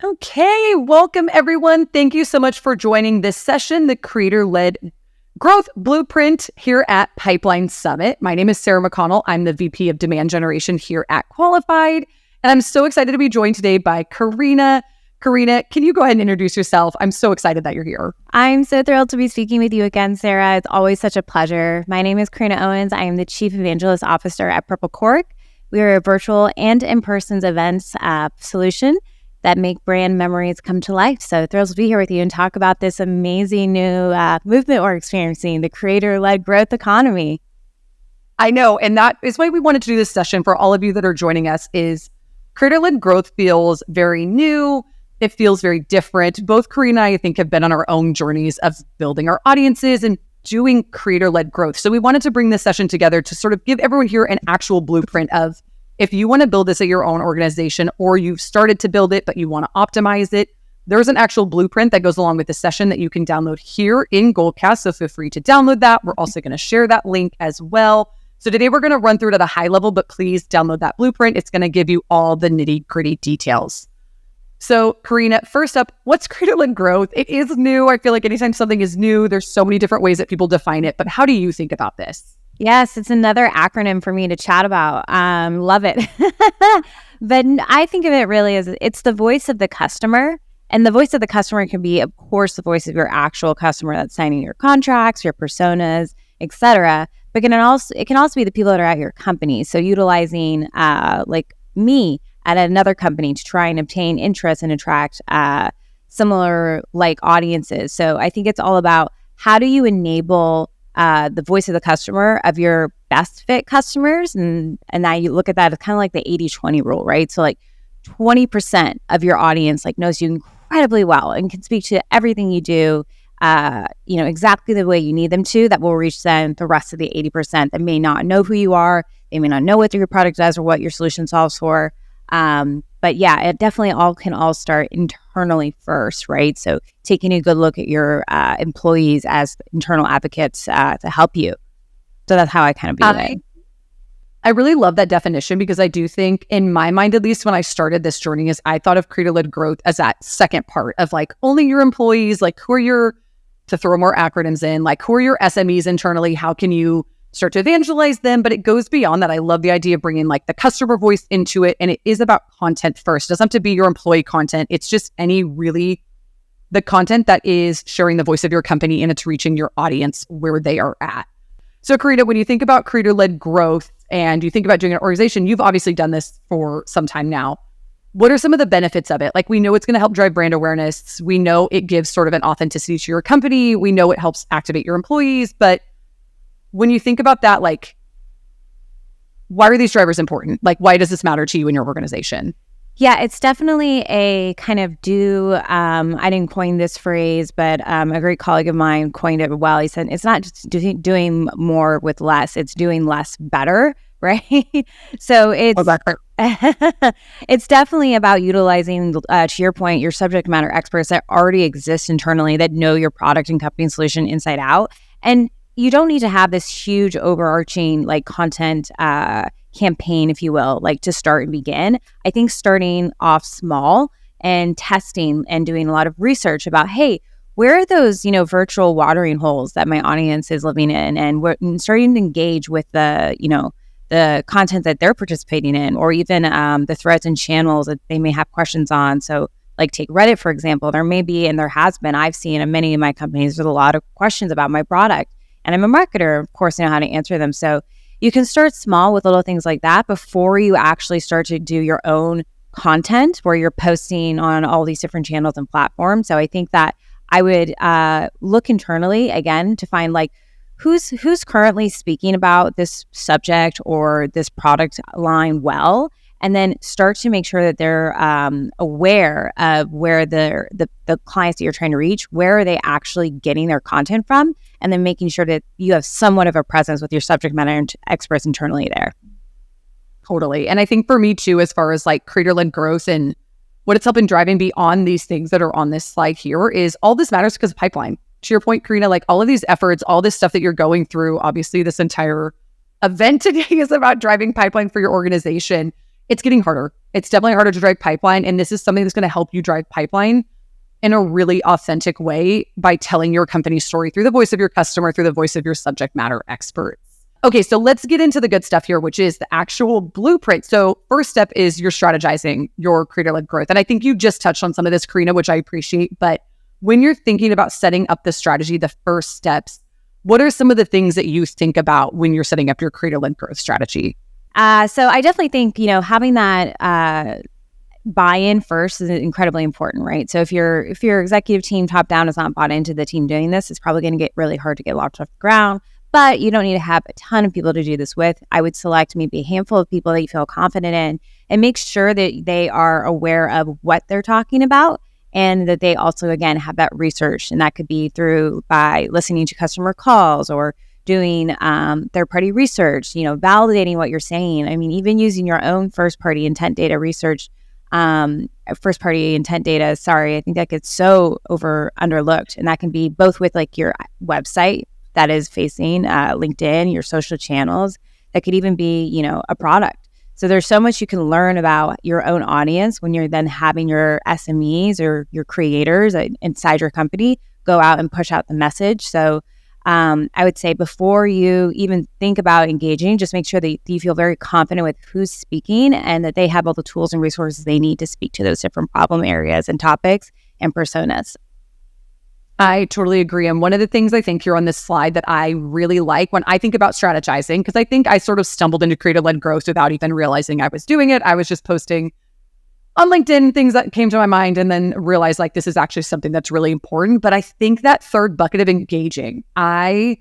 Okay, welcome everyone. Thank you so much for joining this session, the Creator-Led Growth Blueprint here at Pipeline Summit. My name is Sarah McConnell. I'm the VP of Demand Generation here at Qualified, and I'm so excited to be joined today by Corrina. Corrina, can you go ahead and introduce yourself? I'm so excited that you're here. I'm so thrilled to be speaking with you again, Sarah. It's always such a pleasure. My name is Corrina Owens. I am the Chief Evangelist Officer at Purple Cork. We are a virtual and in-person events solution that make brand memories come to life. So thrilled to be here with you and talk about this amazing new movement we're experiencing, the creator-led growth economy. I know, and that is why we wanted to do this session for all of you that are joining us. Is creator-led growth feels very new. It feels very different. Both Corrina and I think, have been on our own journeys of building our audiences and doing creator-led growth. So we wanted to bring this session together to sort of give everyone here an actual blueprint of, if you want to build this at your own organization, or you've started to build it, but you want to optimize it, there's an actual blueprint that goes along with the session that you can download here in Goldcast. So feel free to download that. We're also going to share that link as well. So today we're going to run through it at a high level, but please download that blueprint. It's going to give you all the nitty-gritty details. So Corrina, first up, what's creator-led growth? It is new. I feel like anytime something is new, there's so many different ways that people define it, but how do you think about this? Yes, it's another acronym for me to chat about. Love it. But I think of it really as it's the voice of the customer. And the voice of the customer can be, of course, the voice of your actual customer that's signing your contracts, your personas, etc. But it can also be the people that are at your company. So utilizing like me at another company to try and obtain interest and attract similar like audiences. So I think it's all about how do you enable the voice of the customer of your best fit customers. And now you look at that as kind of like the 80-20 rule, right? So like 20% of your audience like knows you incredibly well and can speak to everything you do, exactly the way you need them to. That will reach then the rest of the 80% that may not know who you are. They may not know what your product does or what your solution solves for. But yeah, it definitely can all start internally first, right? So taking a good look at your employees as internal advocates to help you. So that's how I kind of view it. I really love that definition, because I do think, in my mind, at least when I started this journey, is I thought of creator-led growth as that second part of like only your employees, like who are your, to throw more acronyms in, like who are your SMEs internally? How can you start to evangelize them? But it goes beyond that. I love the idea of bringing like the customer voice into it. And it is about content first. It doesn't have to be your employee content. It's just the content that is sharing the voice of your company, and it's reaching your audience where they are at. So Corrina, when you think about creator-led growth and you think about doing an organization, you've obviously done this for some time now. What are some of the benefits of it? Like, we know it's going to help drive brand awareness. We know it gives sort of an authenticity to your company. We know it helps activate your employees. But when you think about that, like, why are these drivers important? Like, why does this matter to you in your organization? Yeah, it's definitely a kind of I didn't coin this phrase, but a great colleague of mine coined it well. He said, it's not just doing more with less, it's doing less better, right? So it's it's definitely about utilizing, to your point, your subject matter experts that already exist internally, that know your product and company and solution inside out. And you don't need to have this huge overarching like content campaign, if you will, like to start and begin. I think starting off small and testing and doing a lot of research about, hey, where are those, virtual watering holes that my audience is living in, and starting to engage with the content that they're participating in, or even the threads and channels that they may have questions on. So like take Reddit, for example, there may be, and there has been, I've seen in many of my companies, there's a lot of questions about my product. And I'm a marketer, of course, I know how to answer them. So you can start small with little things like that before you actually start to do your own content where you're posting on all these different channels and platforms. So I think that I would look internally, again, to find like who's currently speaking about this subject or this product line well, and then start to make sure that they're aware of where the clients that you're trying to reach, where are they actually getting their content from, and then making sure that you have somewhat of a presence with your subject matter experts internally there. Totally. And I think for me too, as far as like creator-led growth and what it's helping driving beyond these things that are on this slide here, is all this matters because of pipeline. To your point, Corrina, like all of these efforts, all this stuff that you're going through, obviously this entire event today is about driving pipeline for your organization. It's getting harder. It's definitely harder to drive pipeline. And this is something that's going to help you drive pipeline in a really authentic way by telling your company story through the voice of your customer, through the voice of your subject matter experts. Okay, so let's get into the good stuff here, which is the actual blueprint. So first step is you're strategizing your creator-led growth. And I think you just touched on some of this, Corrina, which I appreciate. But when you're thinking about setting up the strategy, the first steps, what are some of the things that you think about when you're setting up your creator-led growth strategy? So I definitely think, having that buy-in first is incredibly important, right? So if your executive team top down is not bought into the team doing this, it's probably going to get really hard to get launched off the ground. But you don't need to have a ton of people to do this with. I would select maybe a handful of people that you feel confident in and make sure that they are aware of what they're talking about and that they also, again, have that research. And that could be by listening to customer calls or doing third-party research, validating what you're saying. I mean, even using your own first-party intent data research, I think that gets so underlooked. And that can be both with like your website that is facing LinkedIn, your social channels. That could even be, a product. So there's so much you can learn about your own audience when you're then having your SMEs or your creators inside your company go out and push out the message. So I would say before you even think about engaging, just make sure that you feel very confident with who's speaking and that they have all the tools and resources they need to speak to those different problem areas and topics and personas. I totally agree. And one of the things I think here on this slide that I really like when I think about strategizing, because I think I sort of stumbled into creator-led growth without even realizing I was doing it. I was just posting on LinkedIn things that came to my mind and then realized like this is actually something that's really important. But I think that third bucket of engaging, I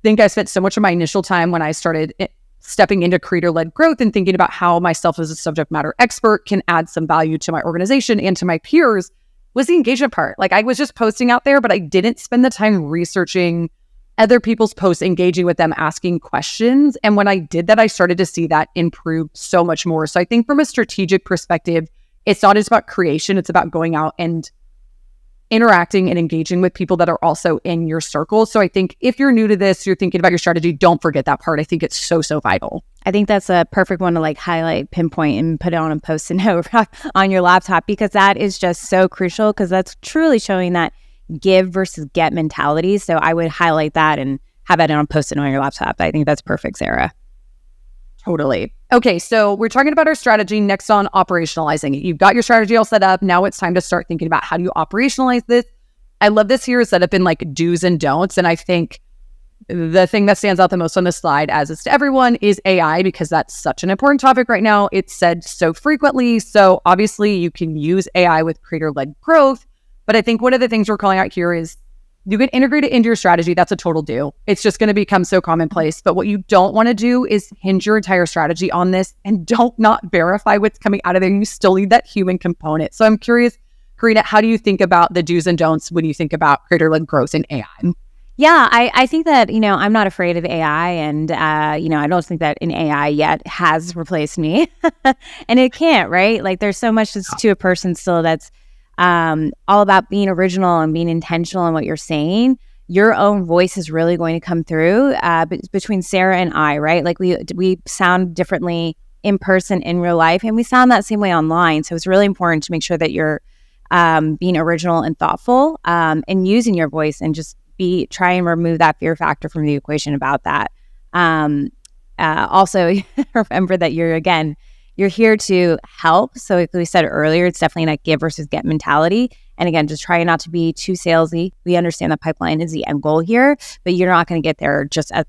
think I spent so much of my initial time when I started stepping into creator-led growth and thinking about how myself as a subject matter expert can add some value to my organization and to my peers was the engagement part. Like I was just posting out there, but I didn't spend the time researching other people's posts, engaging with them, asking questions. And when I did that, I started to see that improve so much more. So I think from a strategic perspective, it's not just about creation, it's about going out and interacting and engaging with people that are also in your circle. So I think if you're new to this, you're thinking about your strategy, don't forget that part. I think it's so, so vital. I think that's a perfect one to like highlight, pinpoint, and put it on a Post-it note on your laptop, because that is just so crucial, because that's truly showing that give versus get mentality. So I would highlight that and have that on a Post-it note on your laptop. I think that's perfect, Sarah. Totally. Okay, so we're talking about our strategy. Next on operationalizing it. You've got your strategy all set up. Now it's time to start thinking about how do you operationalize this. I love this here is set up in like do's and don'ts. And I think the thing that stands out the most on this slide, as it's to everyone, is AI, because that's such an important topic right now. It's said so frequently. So obviously you can use AI with creator-led growth. But I think one of the things we're calling out here is you can integrate it into your strategy. That's a total do. It's just going to become so commonplace. But what you don't want to do is hinge your entire strategy on this and don't not verify what's coming out of there. You still need that human component. So I'm curious, Corrina, how do you think about the do's and don'ts when you think about creator-led growth in AI? Yeah, I think that, I'm not afraid of AI, and, I don't think that an AI yet has replaced me and it can't, right? Like there's so much to a person still that's all about being original and being intentional in what you're saying. Your own voice is really going to come through between Sarah and I, right? Like we sound differently in person, in real life, and we sound that same way online. So it's really important to make sure that you're being original and thoughtful and using your voice, and just try and remove that fear factor from the equation about that. Also, remember that you're here to help. So like we said earlier, it's definitely that give versus get mentality. And again, just try not to be too salesy. We understand that pipeline is the end goal here, but you're not going to get there just at,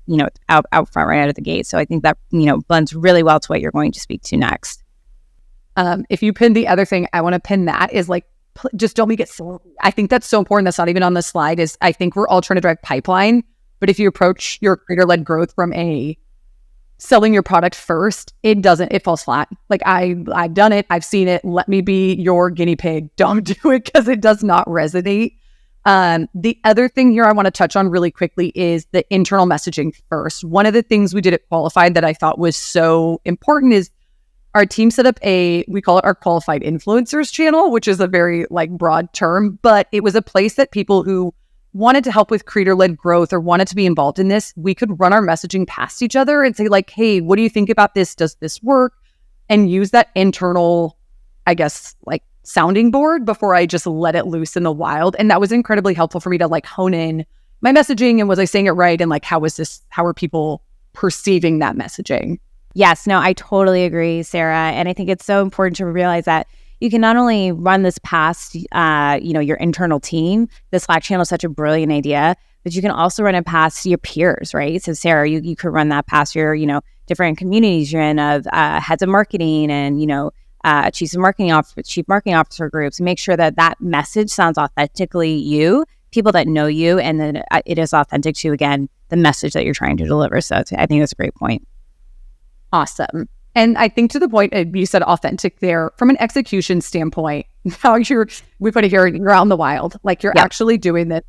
out front right out of the gate. So I think that, blends really well to what you're going to speak to next. If you pin the other thing, I want to pin that is like, just don't make it so. I think that's so important. That's not even on the slide. Is I think we're all trying to drive pipeline, but if you approach your creator-led growth from selling your product first, it falls flat. Like I've done it. I've seen it. Let me be your guinea pig. Don't do it, because it does not resonate. The other thing here I want to touch on really quickly is the internal messaging first. One of the things we did at Qualified that I thought was so important is our team set up we call it our Qualified Influencers channel, which is a very broad term, but it was a place that people who wanted to help with creator-led growth or wanted to be involved in this, we could run our messaging past each other and say hey, what do you think about this? Does this work? And use that internal I guess, like sounding board before I just let it loose in the wild. And that was incredibly helpful for me to like hone in my messaging and was I saying it right? And like, how are people perceiving that messaging? Yes, no, I totally agree, Sarah. And I think it's so important to realize that you can not only run this past, your internal team. The Slack channel is such a brilliant idea, but you can also run it past your peers, right? So Sarah, you could run that past your, different communities you're in of heads of marketing and, chief marketing officer groups. Make sure that that message sounds authentically you, people that know you, and then it is authentic to, again, the message that you're trying to deliver. So I think that's a great point. Awesome. And I think to the point you said authentic there, from an execution standpoint, how we put it here, you're out in the wild, like you're actually doing this.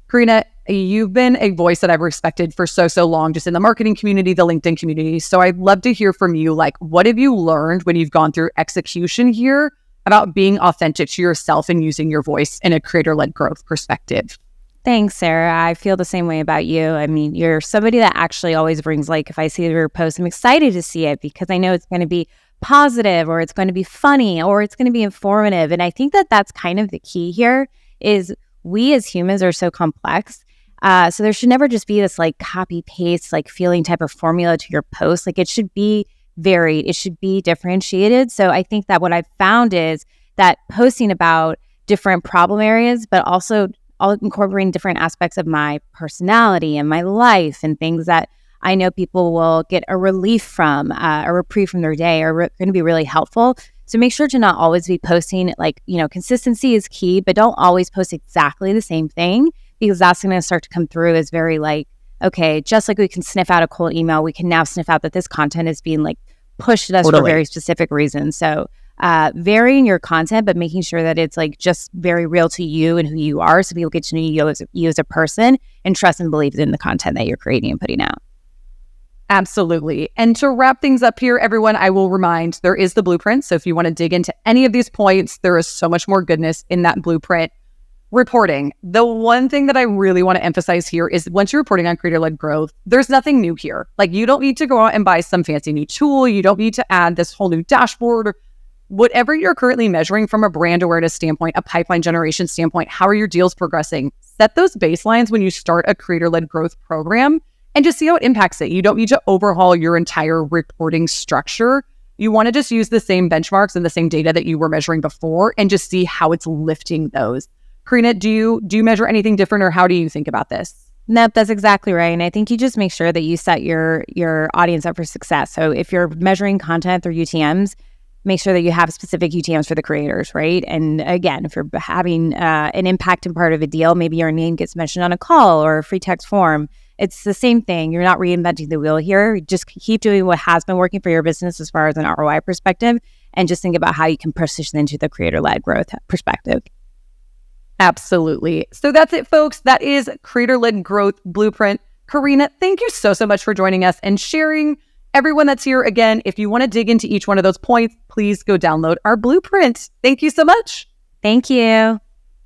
Corrina, you've been a voice that I've respected for so long, just in the marketing community, the LinkedIn community. So I'd love to hear from you, like, what have you learned when you've gone through execution here about being authentic to yourself and using your voice in a creator-led growth perspective? Thanks, Sarah. I feel the same way about you. I mean, you're somebody that actually always brings, like, if I see your post, I'm excited to see it because I know it's going to be positive or it's going to be funny or it's going to be informative. And I think that that's kind of the key here is we as humans are so complex. So there should never just be this like copy paste, like feeling type of formula to your post. Like it should be varied. It should be differentiated. So I think that what I've found is that posting about different problem areas, but also all incorporating different aspects of my personality and my life and things that I know people will get a relief from, a reprieve from their day are going to be really helpful. So make sure to not always be posting, like, consistency is key, but don't always post exactly the same thing because that's going to start to come through as very like, okay, just like we can sniff out a cold email, we can now sniff out that this content is being like pushed at us for very specific reasons. So varying your content, but making sure that it's like just very real to you and who you are so people get to know you as a person and trust and believe in the content that you're creating and putting out. Absolutely. And to wrap things up here, everyone, I will remind there is the blueprint. So if you want to dig into any of these points, there is so much more goodness in that blueprint. Reporting. The one thing that I really want to emphasize here is once you're reporting on creator-led growth, there's nothing new here. Like you don't need to go out and buy some fancy new tool. You don't need to add this whole new dashboard. Whatever you're currently measuring from a brand awareness standpoint, a pipeline generation standpoint, how are your deals progressing? Set those baselines when you start a creator-led growth program and just see how it impacts it. You don't need to overhaul your entire reporting structure. You want to just use the same benchmarks and the same data that you were measuring before and just see how it's lifting those. Corrina, do you measure anything different or how do you think about this? Nope, that's exactly right. And I think you just make sure that you set your audience up for success. So if you're measuring content through UTMs, make sure that you have specific UTMs for the creators, right? And again, if you're having an impact in part of a deal, maybe your name gets mentioned on a call or a free text form. It's the same thing. You're not reinventing the wheel here. Just keep doing what has been working for your business as far as an ROI perspective, and just think about how you can position into the creator-led growth perspective. Absolutely. So that's it, folks. That is Creator-Led Growth Blueprint. Corrina, thank you so much for joining us and sharing. Everyone that's here, again, if you want to dig into each one of those points, please go download our blueprint. Thank you so much. Thank you.